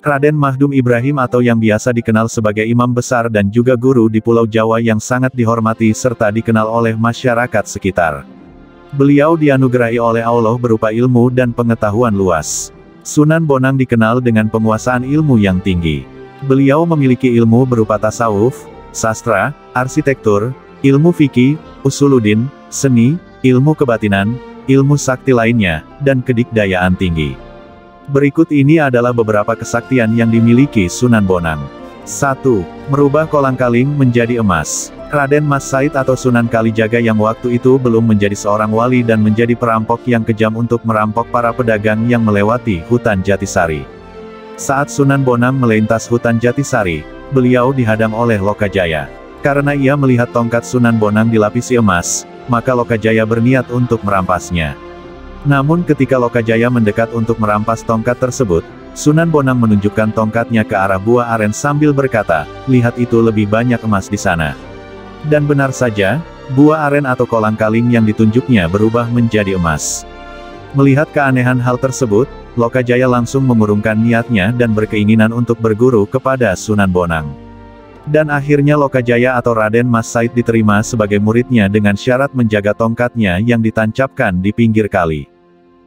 Raden Mahdum Ibrahim atau yang biasa dikenal sebagai imam besar dan juga guru di Pulau Jawa yang sangat dihormati serta dikenal oleh masyarakat sekitar. Beliau dianugerahi oleh Allah berupa ilmu dan pengetahuan luas. Sunan Bonang dikenal dengan penguasaan ilmu yang tinggi. Beliau memiliki ilmu berupa tasawuf, sastra, arsitektur, ilmu fikih, usuluddin, seni, ilmu kebatinan, ilmu sakti lainnya, dan kedikdayaan tinggi. Berikut ini adalah beberapa kesaktian yang dimiliki Sunan Bonang. 1. Merubah kolang-kaling menjadi emas. Raden Mas Said atau Sunan Kalijaga yang waktu itu belum menjadi seorang wali dan menjadi perampok yang kejam untuk merampok para pedagang yang melewati hutan Jatisari. Saat Sunan Bonang melintas hutan Jatisari, beliau dihadang oleh Lokajaya. Karena ia melihat tongkat Sunan Bonang dilapisi emas, maka Lokajaya berniat untuk merampasnya. Namun ketika Lokajaya mendekat untuk merampas tongkat tersebut, Sunan Bonang menunjukkan tongkatnya ke arah buah aren sambil berkata, "Lihat itu lebih banyak emas di sana." Dan benar saja, buah aren atau kolang-kaling yang ditunjuknya berubah menjadi emas. Melihat keanehan hal tersebut, Lokajaya langsung mengurungkan niatnya dan berkeinginan untuk berguru kepada Sunan Bonang. Dan akhirnya Lokajaya atau Raden Mas Said diterima sebagai muridnya dengan syarat menjaga tongkatnya yang ditancapkan di pinggir kali.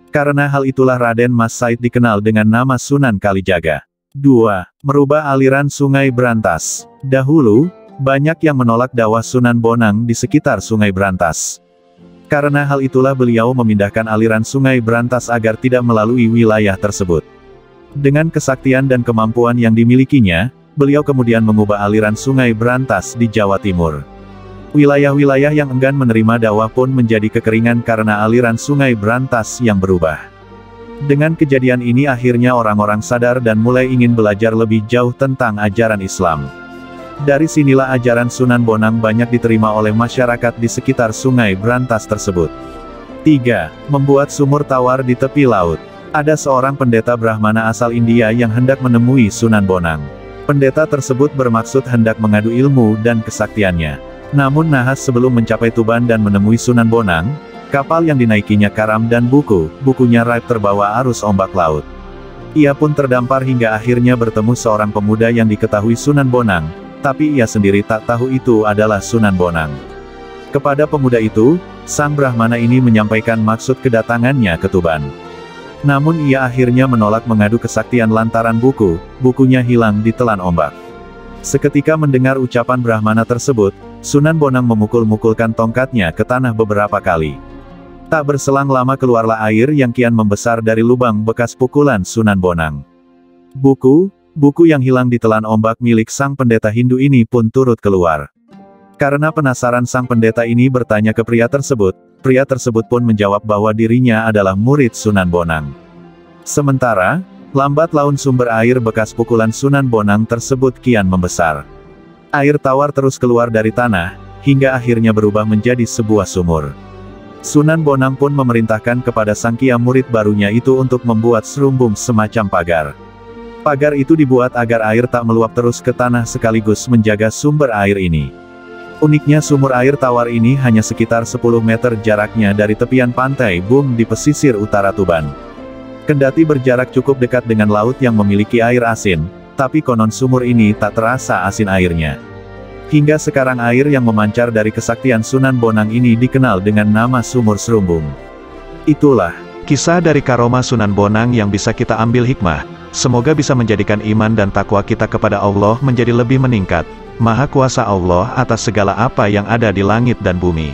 Karena hal itulah Raden Mas Said dikenal dengan nama Sunan Kalijaga. 2. Merubah aliran Sungai Brantas. Dahulu, banyak yang menolak dakwah Sunan Bonang di sekitar Sungai Brantas. Karena hal itulah beliau memindahkan aliran Sungai Brantas agar tidak melalui wilayah tersebut. Dengan kesaktian dan kemampuan yang dimilikinya, beliau kemudian mengubah aliran Sungai Brantas di Jawa Timur. Wilayah-wilayah yang enggan menerima dakwah pun menjadi kekeringan karena aliran Sungai Brantas yang berubah. Dengan kejadian ini akhirnya orang-orang sadar dan mulai ingin belajar lebih jauh tentang ajaran Islam. Dari sinilah ajaran Sunan Bonang banyak diterima oleh masyarakat di sekitar Sungai Brantas tersebut. 3. Membuat sumur tawar di tepi laut. Ada seorang pendeta Brahmana asal India yang hendak menemui Sunan Bonang. Pendeta tersebut bermaksud hendak mengadu ilmu dan kesaktiannya. Namun nahas sebelum mencapai Tuban dan menemui Sunan Bonang, kapal yang dinaikinya karam dan bukunya raib terbawa arus ombak laut. Ia pun terdampar hingga akhirnya bertemu seorang pemuda yang diketahui Sunan Bonang, tapi ia sendiri tak tahu itu adalah Sunan Bonang. Kepada pemuda itu, sang Brahmana ini menyampaikan maksud kedatangannya ke Tuban. Namun ia akhirnya menolak mengadu kesaktian lantaran bukunya hilang ditelan ombak. Seketika mendengar ucapan Brahmana tersebut, Sunan Bonang memukul-mukulkan tongkatnya ke tanah beberapa kali. Tak berselang lama keluarlah air yang kian membesar dari lubang bekas pukulan Sunan Bonang. Buku yang hilang ditelan ombak milik sang pendeta Hindu ini pun turut keluar. Karena penasaran sang pendeta ini bertanya ke pria tersebut pun menjawab bahwa dirinya adalah murid Sunan Bonang. Sementara, lambat laun sumber air bekas pukulan Sunan Bonang tersebut kian membesar. Air tawar terus keluar dari tanah, hingga akhirnya berubah menjadi sebuah sumur. Sunan Bonang pun memerintahkan kepada sang kiai murid barunya itu untuk membuat serumbung semacam pagar. Pagar itu dibuat agar air tak meluap terus ke tanah sekaligus menjaga sumber air ini. Uniknya sumur air tawar ini hanya sekitar 10 meter jaraknya dari tepian pantai Bum di pesisir utara Tuban. Kendati berjarak cukup dekat dengan laut yang memiliki air asin, tapi konon sumur ini tak terasa asin airnya. Hingga sekarang air yang memancar dari kesaktian Sunan Bonang ini dikenal dengan nama Sumur Serumbung. Itulah kisah dari karomah Sunan Bonang yang bisa kita ambil hikmah. Semoga bisa menjadikan iman dan takwa kita kepada Allah menjadi lebih meningkat. Maha kuasa Allah atas segala apa yang ada di langit dan bumi.